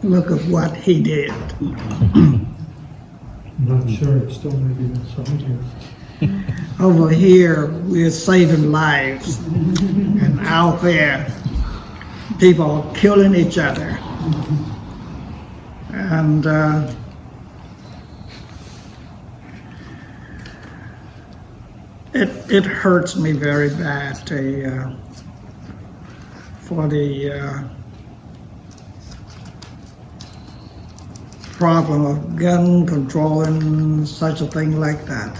Look at what he did. I'm not sure, it still may be inside here. Over here, we're saving lives. And out there, people are killing each other. And it hurts me very bad for the problem of gun control and such a thing like that.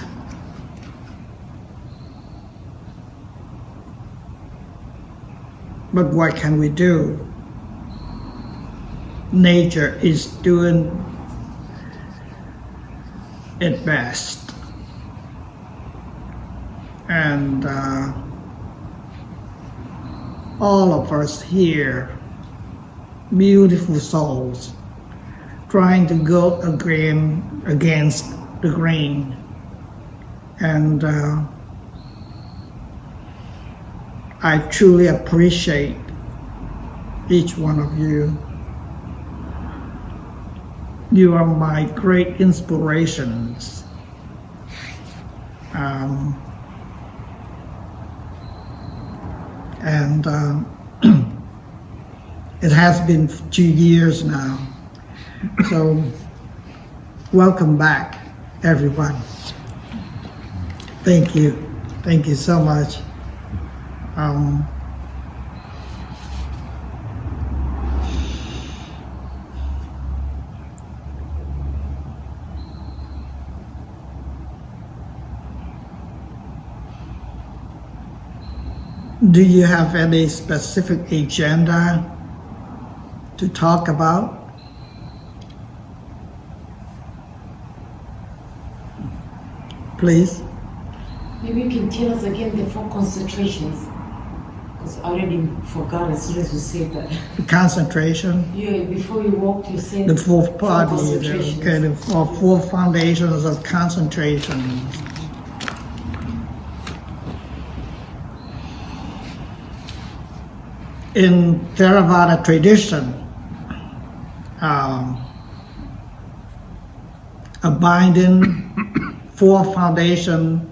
But what can we do? Nature is doing its best. And all of us here, beautiful souls, trying to go against the grain. And I truly appreciate each one of you. You are my great inspirations. And it has been 2 years now. So welcome back, everyone. Thank you. Thank you so much. Do you have any specific agenda to talk about? Please. Maybe you can tell us again the 4 concentrations. Because I already forgot as soon as you said that. The concentration. Yeah, before you walked, you said The fourth part, concentrations. okay, the four foundations of concentration. In Theravada tradition, a binding 4 foundation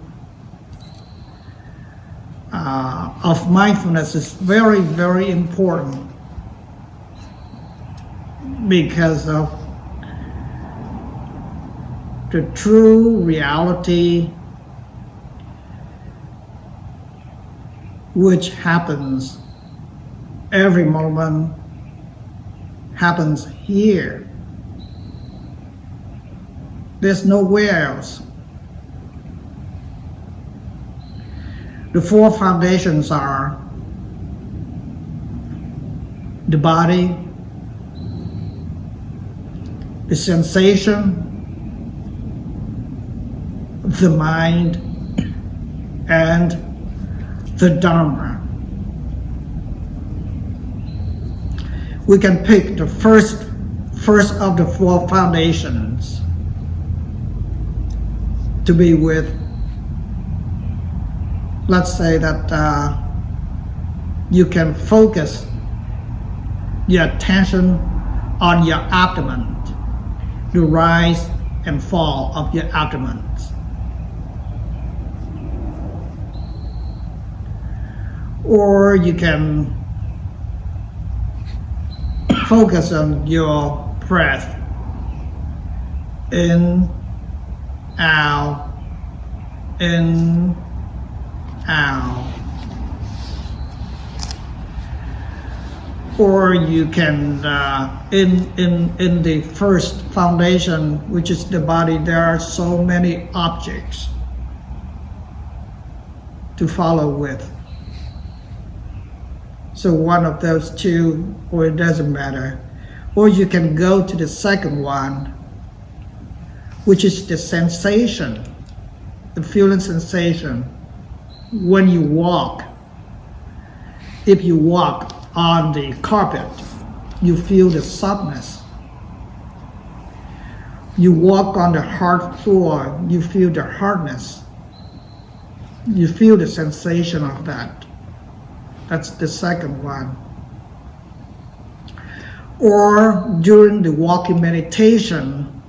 of mindfulness is very, very important because of the true reality which happens every moment, happens here. There's nowhere else. The 4 foundations are the body, the sensation, the mind, and the Dharma. We can pick the first of the 4 foundations to be with. Let's say that you can focus your attention on your abdomen, the rise and fall of your abdomen. Or you can focus on your breath. In, out, in, out. Or you can, in the first foundation, which is the body, there are so many objects to follow with. So one of those 2, or it doesn't matter. Or you can go to the second one, which is the sensation, the feeling sensation. When you walk, if you walk on the carpet, you feel the softness. You walk on the hard floor, you feel the hardness. You feel the sensation of that. That's the second one. or during the walking meditation,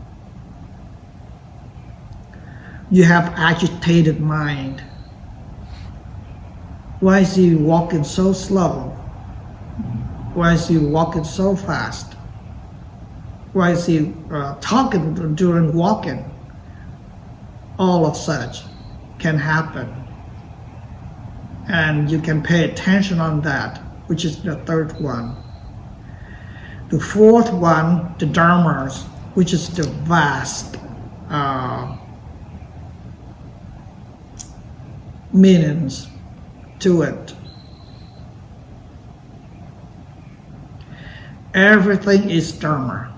you have agitated mind. Why is he walking so slow? Why is he walking so fast? Why is he talking during walking? All of such can happen. And you can pay attention on that, which is the third one. The fourth one, the dharmas, which is the vast meanings to it. Everything is dharma.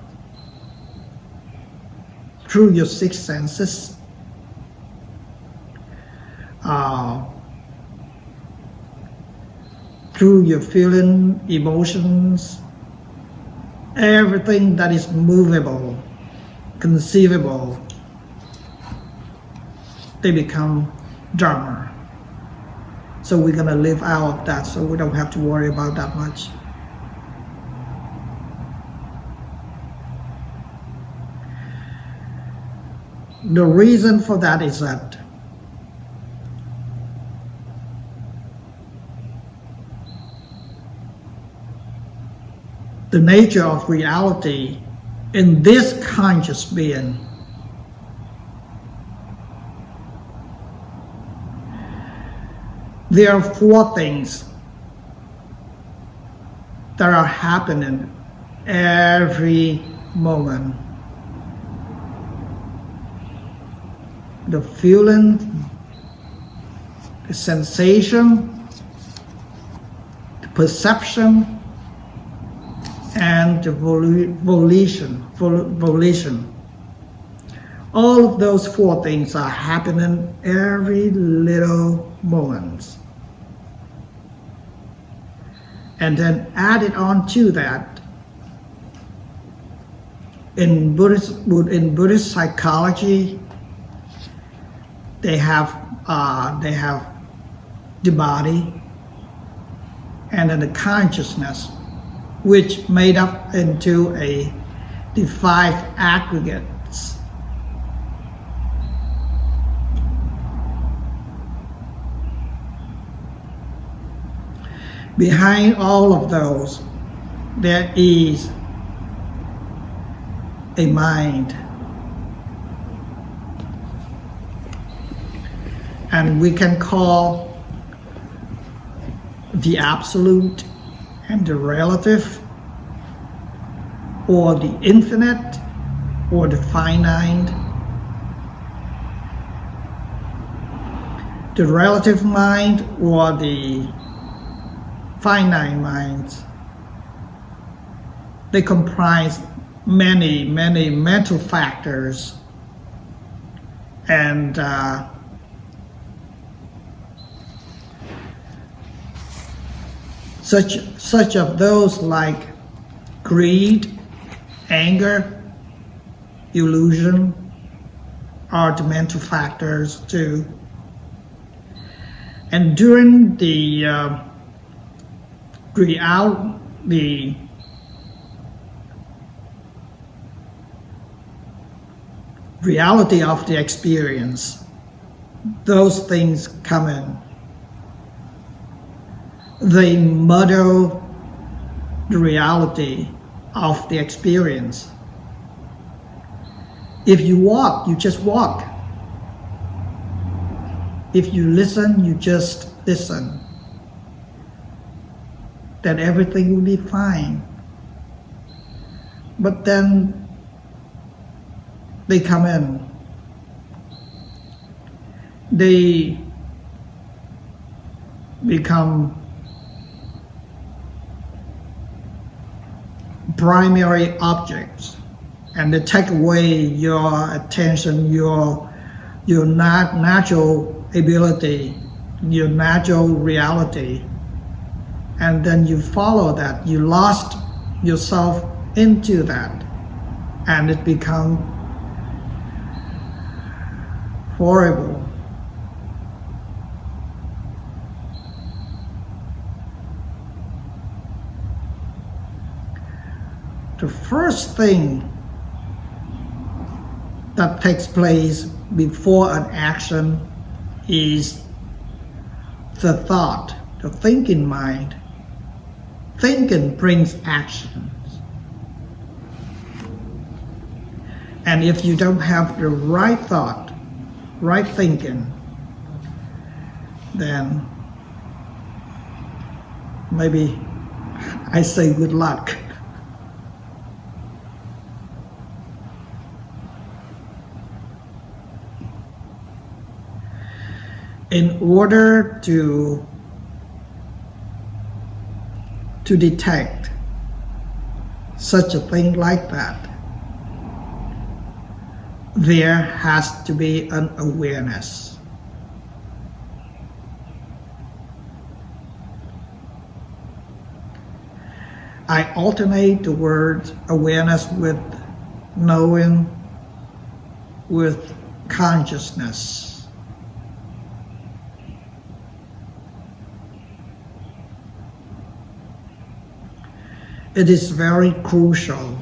Through your six senses, through your feeling, emotions, everything that is movable, conceivable, they become dharma. So we're going to live out of that, so we don't have to worry about that much. The reason for that is that the nature of reality in this conscious being there are four things that are happening every moment. The feeling, the sensation, the perception, and the volition. All of those four things are happening every little moment. And then added on to that, in Buddhist psychology, they have the body and then the consciousness, which made up into the five aggregates. Behind all of those, there is a mind. And we can call the absolute and the relative, or the infinite, or the finite. The relative mind or the finite minds, they comprise many mental factors, and such of those like greed, anger, illusion are the mental factors too. And during the reality of the experience, those things come in. They muddle the reality of the experience. If you walk, you just walk. If you listen, you just listen. Then everything will be fine. But then they come in. They become primary objects, and they take away your attention, your natural ability, your natural reality, and then you follow that. You lost yourself into that, and it becomes horrible. the first thing that takes place before an action is the thought, the thinking mind. Thinking brings actions. And if you don't have the right thought, right thinking, then maybe I say good luck. In order to detect such a thing like that, there has to be an awareness. I alternate the word awareness with knowing, with consciousness. It is very crucial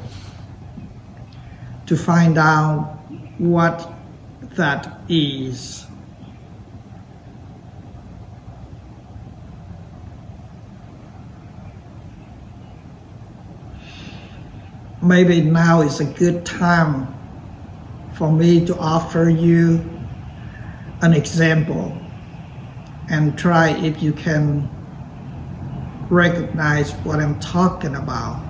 to find out what that is. Maybe now is a good time for me to offer you an example and try if you can recognize what I'm talking about.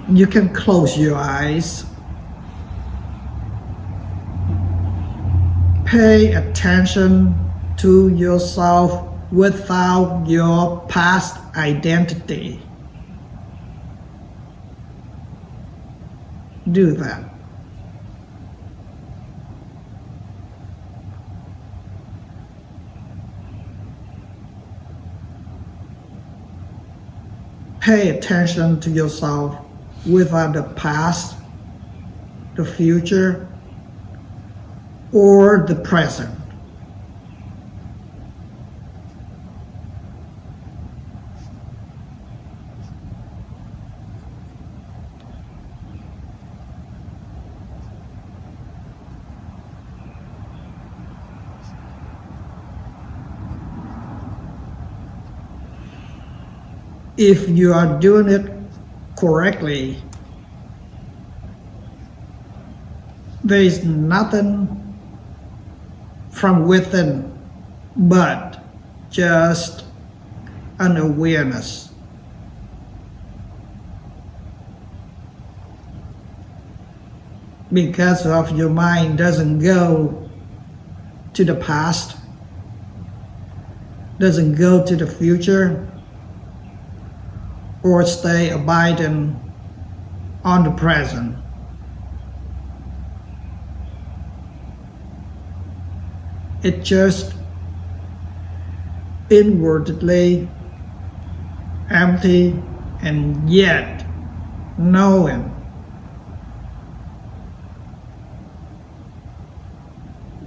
You can close your eyes. Pay attention to yourself without your past identity. Do that. Pay attention to yourself without the past, the future, or the present. If you are doing it correctly, there is nothing from within but just an awareness. Because of your mind doesn't go to the past, doesn't go to the future, or stay abiding on the present. It just inwardly empty and yet knowing.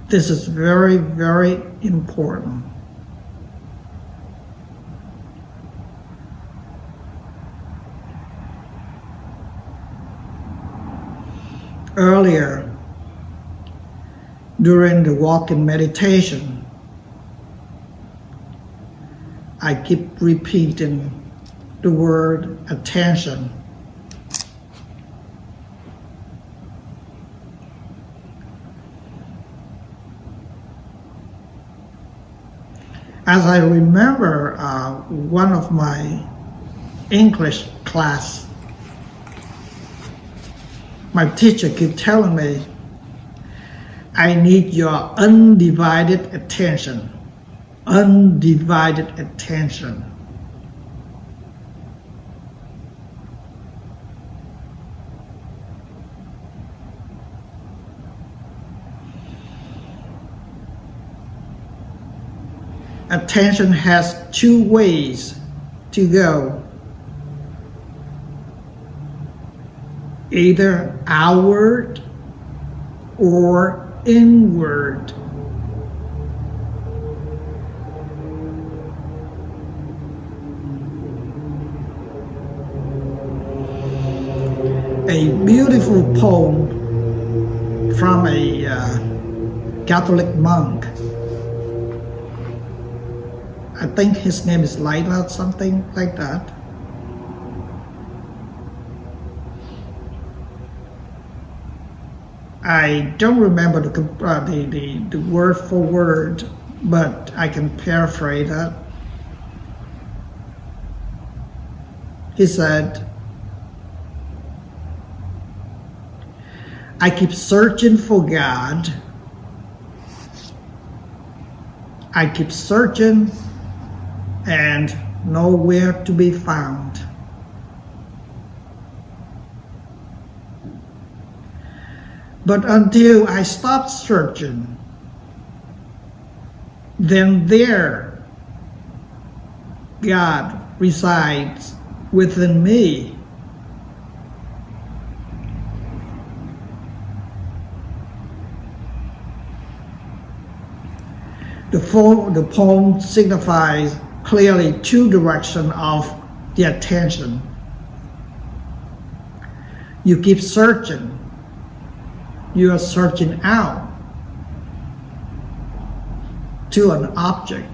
This is very, very important. Earlier, during the walking meditation, I keep repeating the word attention. As I remember, one of my English class, my teacher kept telling me, I need your undivided attention. Undivided attention. Attention has two ways to go. Either outward or inward. a beautiful poem from a Catholic monk. I think his name is Lila, something like that. I don't remember the word for word, but I can paraphrase that. He said, I keep searching for God. I keep searching and nowhere to be found. But until I stopped searching, then there God resides within me. The poem signifies clearly two directions of the attention. You keep searching. You are searching out to an object.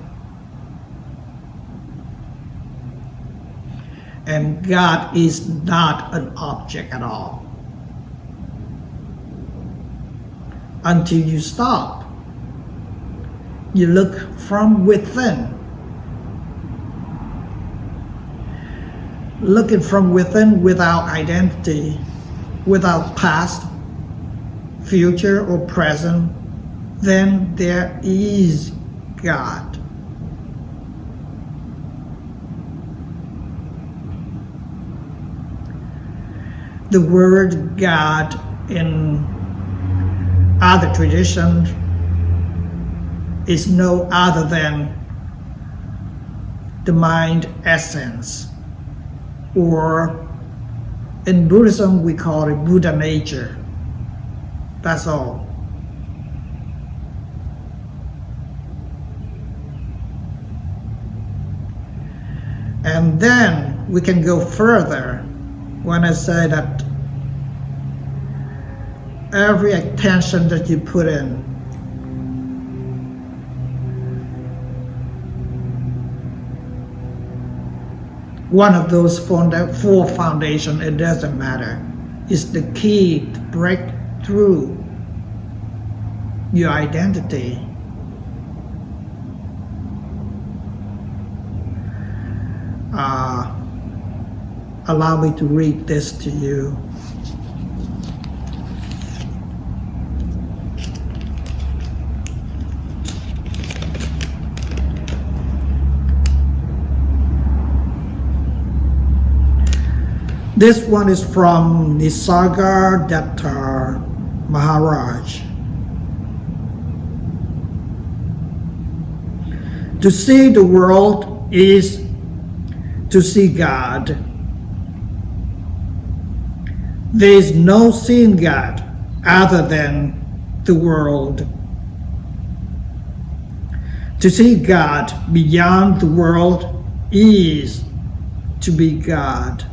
And God is not an object at all. Until you stop, you look from within. Looking from within without identity, without past, future, or present, then there is God. The word God in other traditions is no other than the mind essence, or in Buddhism we call it Buddha nature. That's all. And then we can go further when I say that every attention that you put in, one of those four foundations, it doesn't matter, is the key to break through your identity. Allow me to read this to you. This one is from Nisargadatta Maharaj. To see the world is to see God. There is no seeing God other than the world. To see God beyond the world is to be God.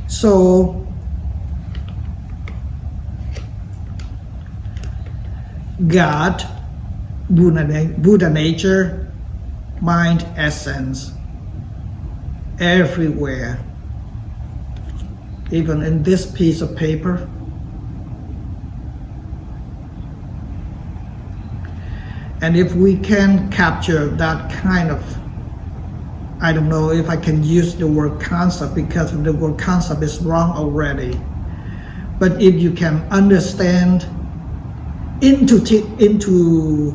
So, God, Buddha nature, mind essence, everywhere, even in this piece of paper. And if we can capture that kind of, I don't know if I can use the word concept because the word concept is wrong already. But if you can understand intuitively,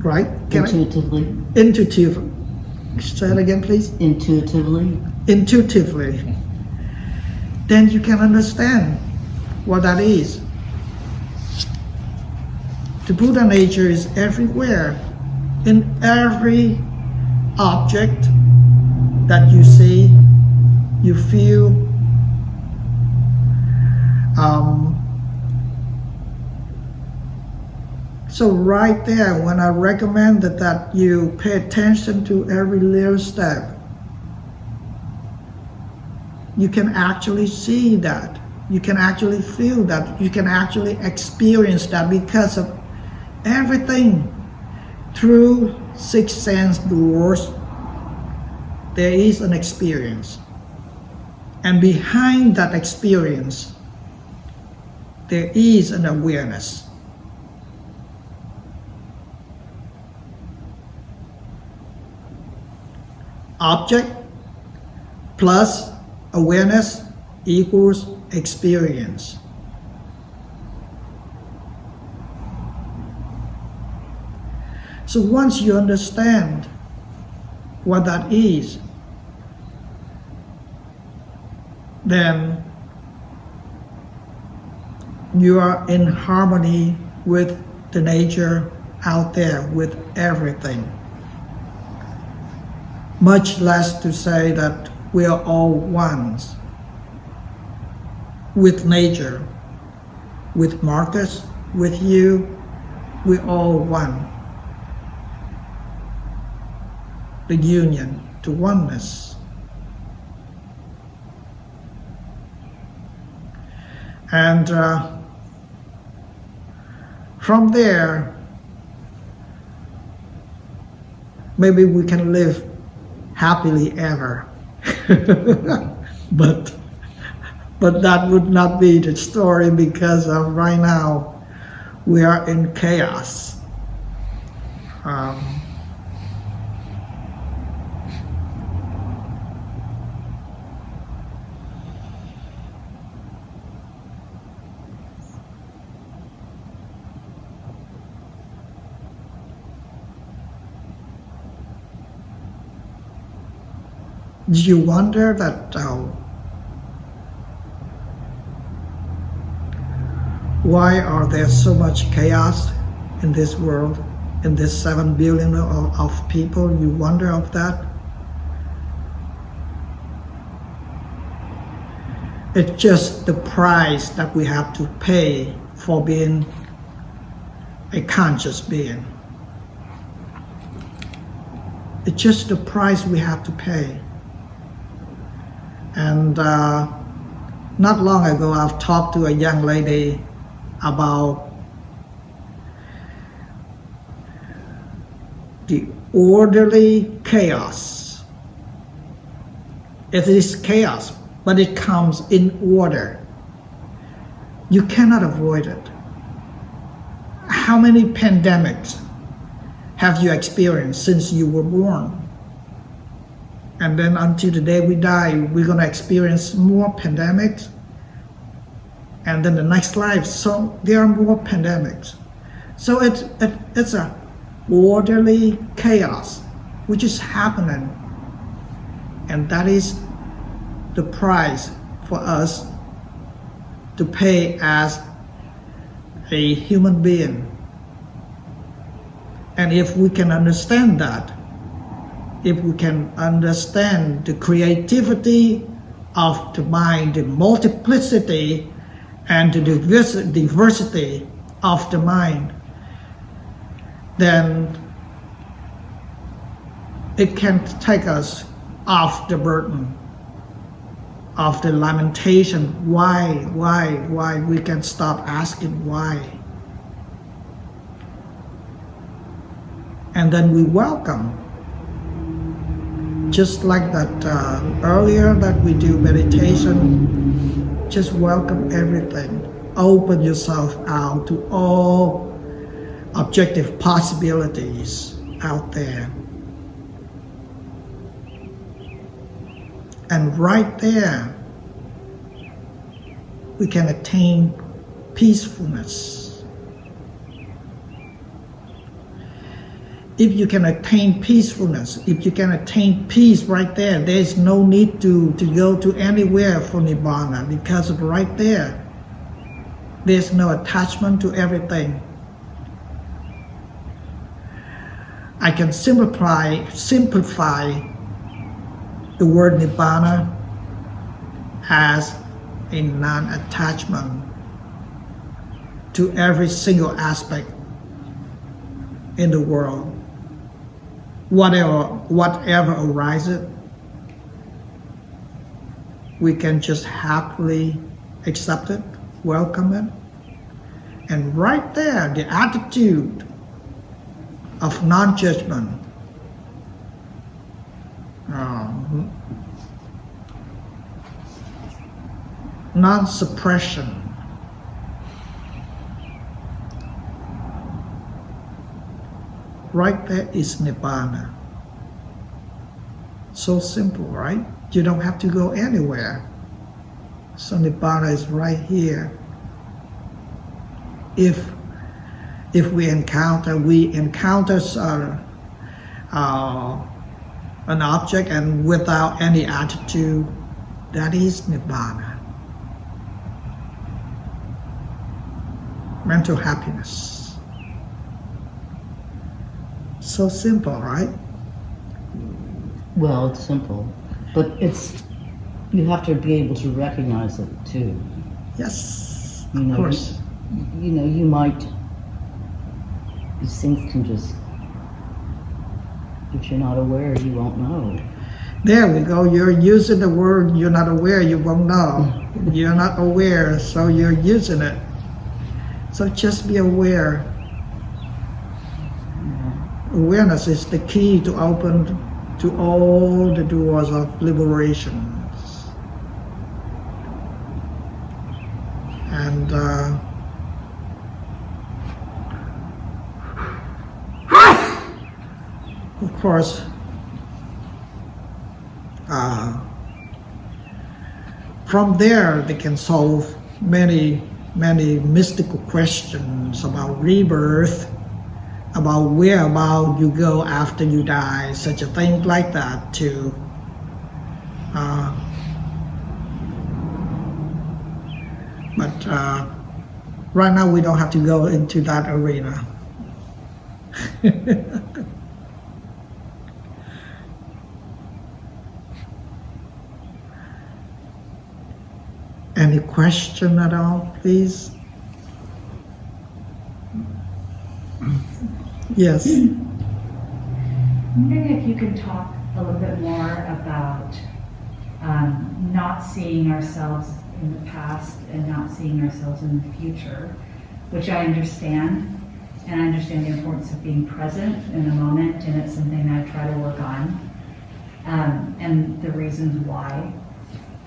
right? Intuitively. Intuitive. Say it again, please. Intuitively. Intuitively. Then you can understand what that is. The Buddha nature is everywhere, in every object that you see, you feel. So right there, when I recommend that you pay attention to every little step, you can actually see that. You can actually feel that. You can actually experience that because of everything through six sense doors. There is an experience. And behind that experience, there is an awareness. Object plus awareness equals experience. So once you understand what that is, then you are in harmony with the nature out there, with everything. Much less to say that we are all ones with nature, with Marcus, with you, we're all one. The union to oneness. And from there, maybe we can live happily ever. but that would not be the story, because right now we are in chaos. Do you wonder that why are there so much chaos in this world, in this 7 billion of people? You wonder of that? It's just the price that we have to pay for being a conscious being. It's just the price we have to pay. And not long ago, I've talked to a young lady about the orderly chaos. It is chaos, but it comes in order. You cannot avoid it. How many pandemics have you experienced since you were born? And then until the day we die, we're going to experience more pandemics. And then the next life, so there are more pandemics. So it's a orderly chaos which is happening. And that is the price for us to pay as a human being. And if we can understand that, if we can understand the creativity of the mind, the multiplicity and the diversity of the mind, then it can take us off the burden of the lamentation. Why? We can stop asking why. And then we welcome. Just like that earlier that we do meditation, just welcome everything. Open yourself out to all objective possibilities out there. And right there, we can attain peacefulness. If you can attain peacefulness, if you can attain peace right there, there's no need to go to anywhere for Nibbana, because of right there, there's no attachment to everything. I can simplify the word Nibbana as a non-attachment to every single aspect in the world. Whatever arises, we can just happily accept it, welcome it. And right there, the attitude of non-judgment, non-suppression, right there is Nibbana. So simple, right? You don't have to go anywhere. So Nibbana is right here. If we encounter an object and without any attitude, that is Nibbana. Mental happiness. So simple, right? Well, it's simple, but you have to be able to recognize it too. Yes, You of know, course. These things can just, if you're not aware, you won't know. There we go. You're using the word, you're not aware, you won't know. You're not aware, so you're using it. So just be aware. Awareness is the key to open to all the doors of liberation. And of course, from there they can solve many mystical questions about rebirth, about whereabout you go after you die, such a thing like that too. But right now we don't have to go into that arena. Any question at all, please? Yes. I'm wondering if you could talk a little bit more about not seeing ourselves in the past and not seeing ourselves in the future, which I understand, and I understand the importance of being present in the moment, and it's something that I try to work on, and the reasons why.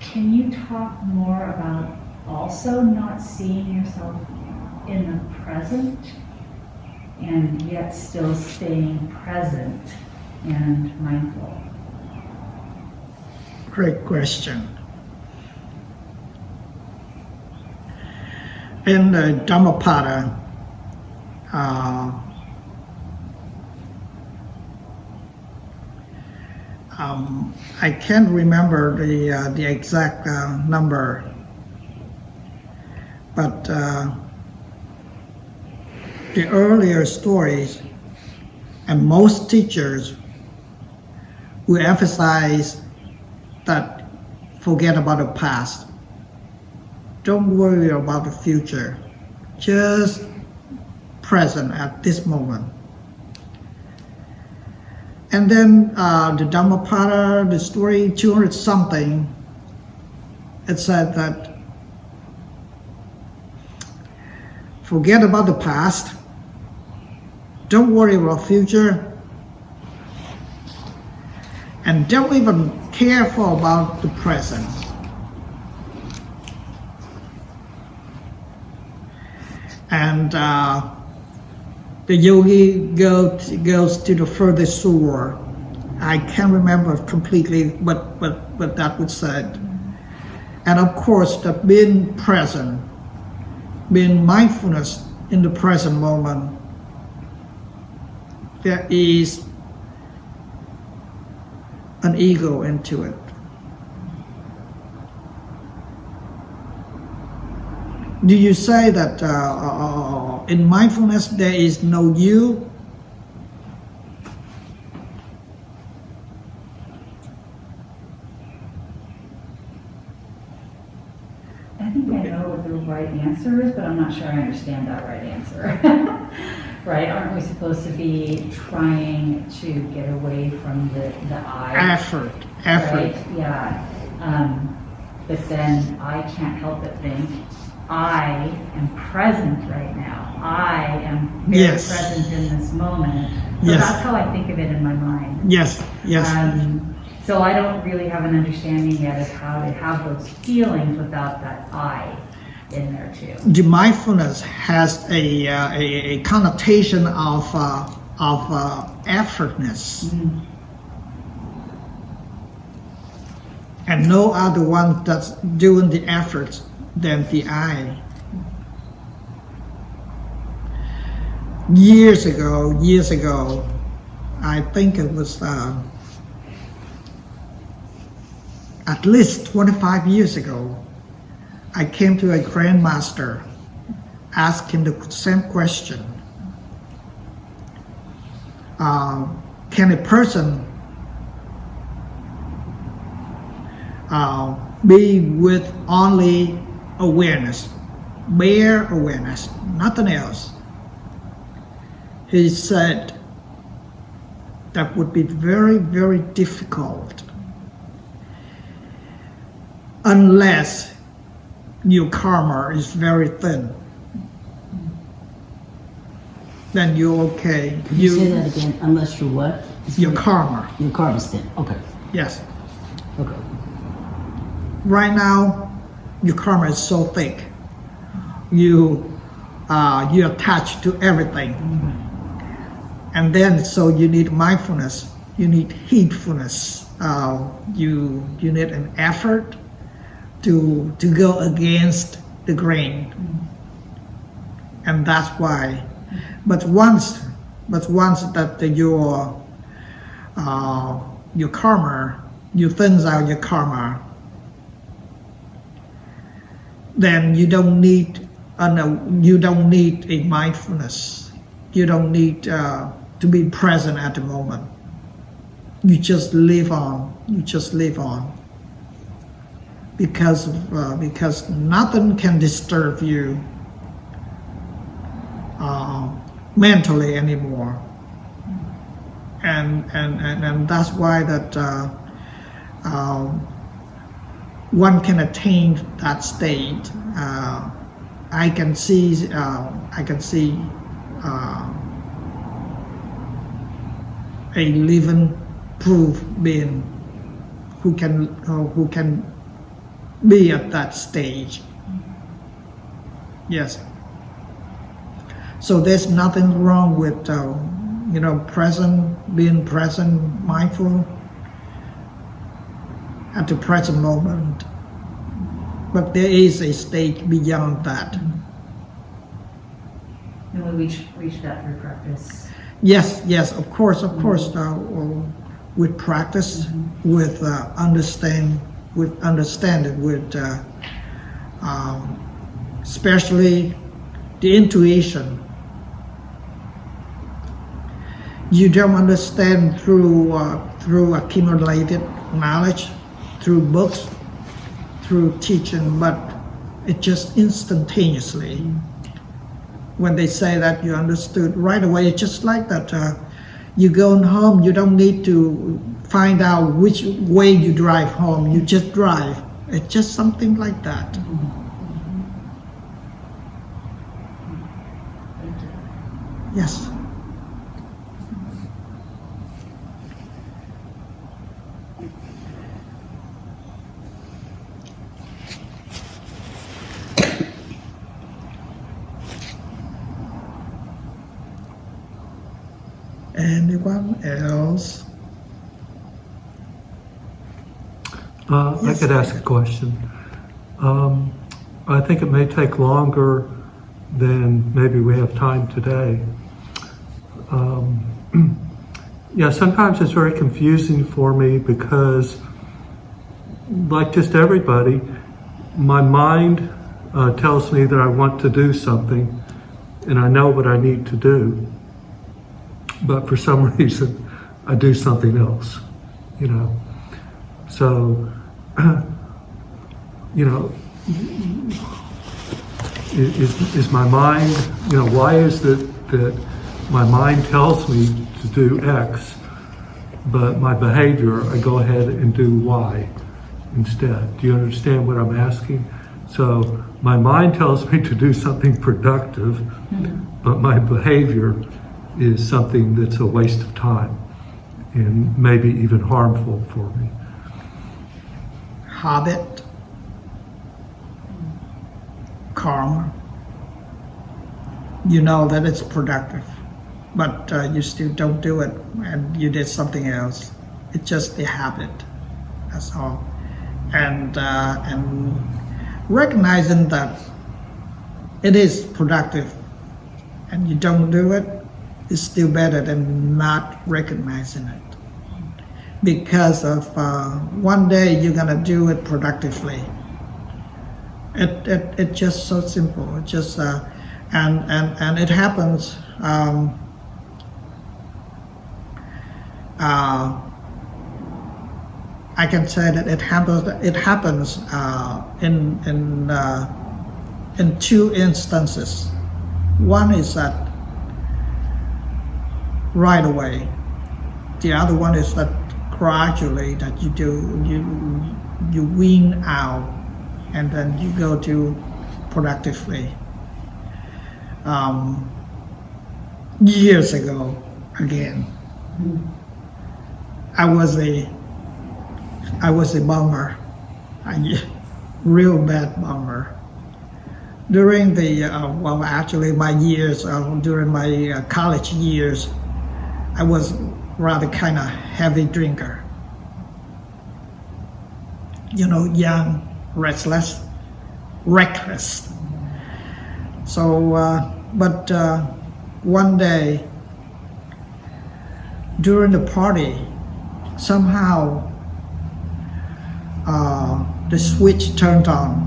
Can you talk more about also not seeing yourself in the present and yet still staying present and mindful? Great question. In the Dhammapada, I can't remember the exact number, but the earlier stories and most teachers will emphasize that forget about the past. Don't worry about the future. Just present at this moment. And then the Dhammapada, the story 200 something, it said that forget about the past. Don't worry about future. And don't even care about the present. And the yogi goes to the furthest shore. I can't remember completely, but that was said. And of course, that being present, being mindfulness in the present moment, there is an ego into it. Do you say that in mindfulness there is no you? I think I know what the right answer is, but I'm not sure I understand that right answer. right? Aren't we supposed to be trying to get away from the I? Effort. Right? Yeah. But then I can't help but think, I am present right now. I am very Yes. present in this moment. So Yes. that's how I think of it in my mind. Yes, yes. So I don't really have an understanding yet of how to have those feelings without that I in there too. The mindfulness has a connotation of effortness, and no other one that's doing the efforts than the I. Years ago, I think it was at least 25 years ago, I came to a grandmaster, asking the same question. Can a person be with only awareness, bare awareness, nothing else? He said that would be very, very difficult unless your karma is very thin. Then you're okay. Could you say that again? Unless you're what? Your karma, Your karma's thin. Okay. yes. Okay. Right now, your karma is so thick. You're attached to everything. And then, so you need mindfulness, you need heedfulness, you need an effort to go against the grain. And that's why. But once that your karma, you thins out your karma, then you don't need a mindfulness. You don't need to be present at the moment. You just live on. You just live on. Because nothing can disturb you mentally anymore. And that's why that one can attain that state. I can see a living proof being who can be at that stage. Yes. So there's nothing wrong with being present, mindful at the present moment. But there is a stage beyond that. And we reach that through practice. Yes, of course. With practice, with understanding, with especially the intuition. You don't understand through accumulated knowledge, through books, through teaching, but it just instantaneously. When they say that you understood right away, it's just like that. You go home, you don't need to find out which way you drive home. You just drive. It's just something like that. Yes. Anyone else? I could ask a question. I think it may take longer than maybe we have time today. Yeah, sometimes it's very confusing for me because, like just everybody, my mind tells me that I want to do something and I know what I need to do. But for some reason, I do something else, So, is my mind, why is it that my mind tells me to do X, but my behavior, I go ahead and do Y instead. Do you understand what I'm asking? So my mind tells me to do something productive, but my behavior is something that's a waste of time and maybe even harmful for me. Habit, karma. You know that it's productive, but you still don't do it, and you did something else. It's just a habit. That's all. And recognizing that it is productive, and you don't do it, is still better than not recognizing it. Because of one day you're gonna do it productively. It's just so simple. It just and it happens. I can say that it happens. It happens in two instances. One is that right away. The other one is that gradually that you wean out, and then you go to productively. Years ago, again, I was a bummer, a real bad bummer. During the my years, during my college years, I was rather kind of heavy drinker. You know, young, restless, reckless. So, but one day during the party, somehow the switch turned on,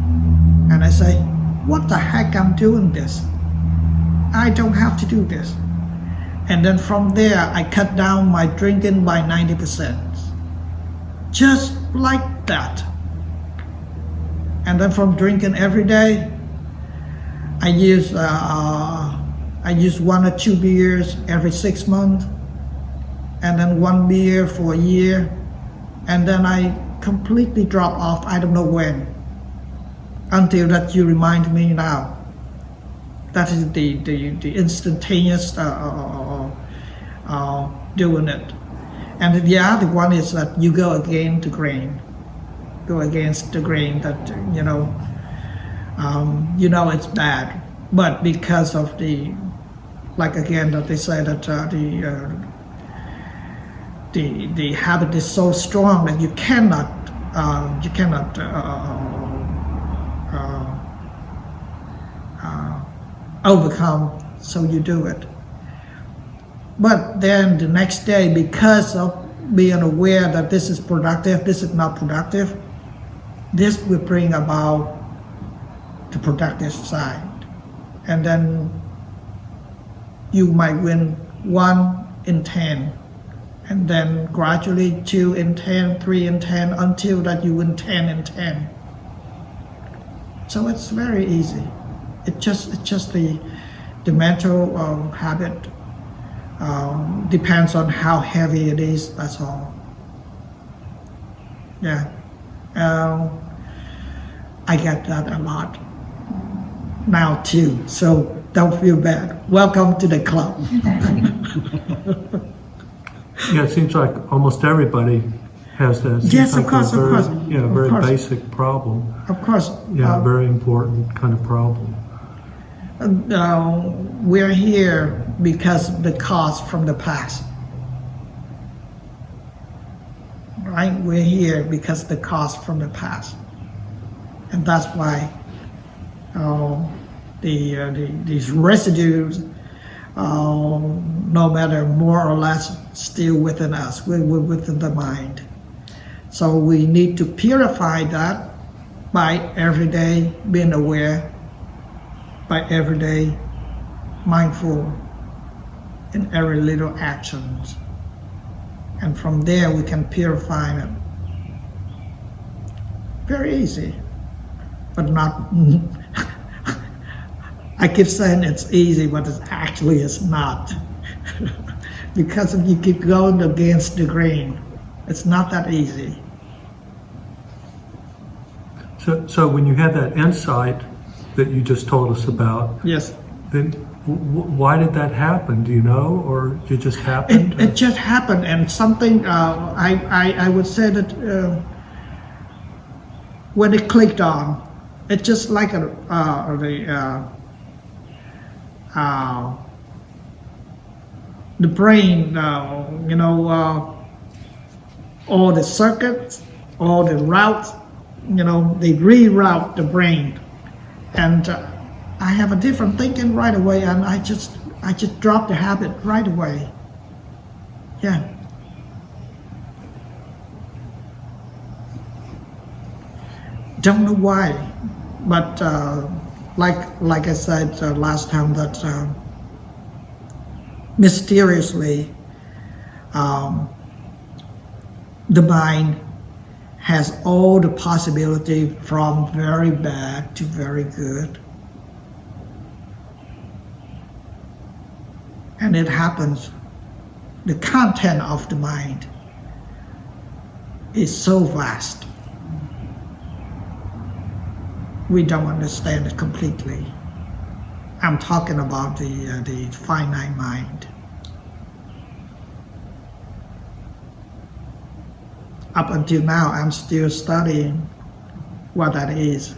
and I say, "What the heck? I'm doing this. I don't have to do this." And then from there, I cut down my drinking by 90%, just like that. And then from drinking every day, I use 1 or 2 beers every 6 months, and then 1 beer for a year, and then I completely drop off. I don't know when, until that you remind me now. That is the instantaneous doing it. And the other one is that you go against the grain. Go against the grain that, you know it's bad. But because of the, like again, that they say that the habit is so strong that you cannot overcome, so you do it. But then the next day, because of being aware that this is productive, this is not productive, this will bring about the productive side. And then you might win 1 in 10, and then gradually 2 in 10, 3 in 10, until that you win 10 in 10. So it's very easy. It's just the mental habit depends on how heavy it is. That's all. Yeah, I get that a lot now too. So don't feel bad. Welcome to the club. Yeah, it seems like almost everybody has that. It Yes, seems of like course, a of course. Yeah, Of very course. basic problem. Of course. Yeah, very important kind of problem. We're here because of the cause from the past. Right? We're here because of the cause from the past. And that's why these residues, no matter more or less, still within us, we're within the mind. So we need to purify that by every day being aware, by every day mindful in every little actions. And from there we can purify it. Very easy, but not, I keep saying it's easy, but it's not. because if you keep going against the grain, it's not that easy. So when you had that insight that you just told us about, Yes. then why did that happen? Do you know, or it just happened? It just happened, and something I would say that when it clicked on, it's just like the brain, all the circuits, all the routes, they reroute the brain, and I have a different thinking right away, and I just dropped the habit right away. Yeah. Don't know why, but like I said last time, that mysteriously the mind has all the possibility from very bad to very good. And it happens. The content of the mind is so vast. We don't understand it completely. I'm talking about the finite mind. Up until now, I'm still studying what that is,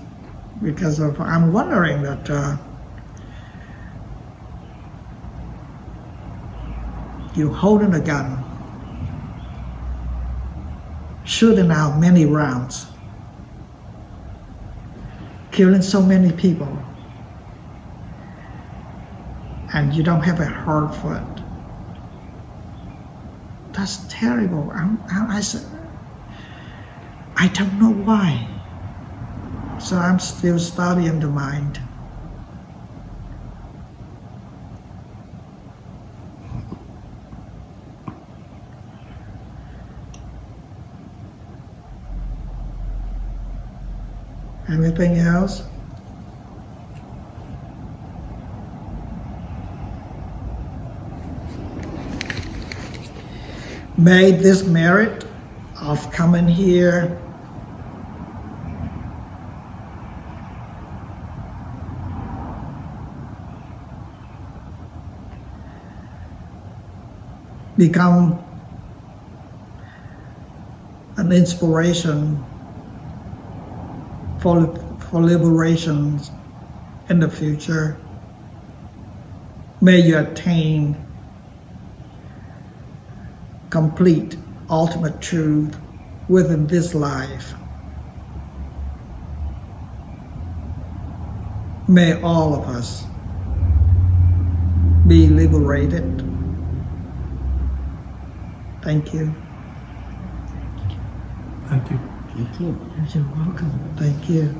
because I'm wondering that you're holding a gun, shooting out many rounds, killing so many people, and you don't have a heart for it. That's terrible. I don't know why. So I'm still studying the mind. Anything else? May this merit of coming here become an inspiration for liberation in the future. May you attain complete, ultimate truth within this life. May all of us be liberated. Thank you. Thank you. Thank you. You're welcome. Thank you.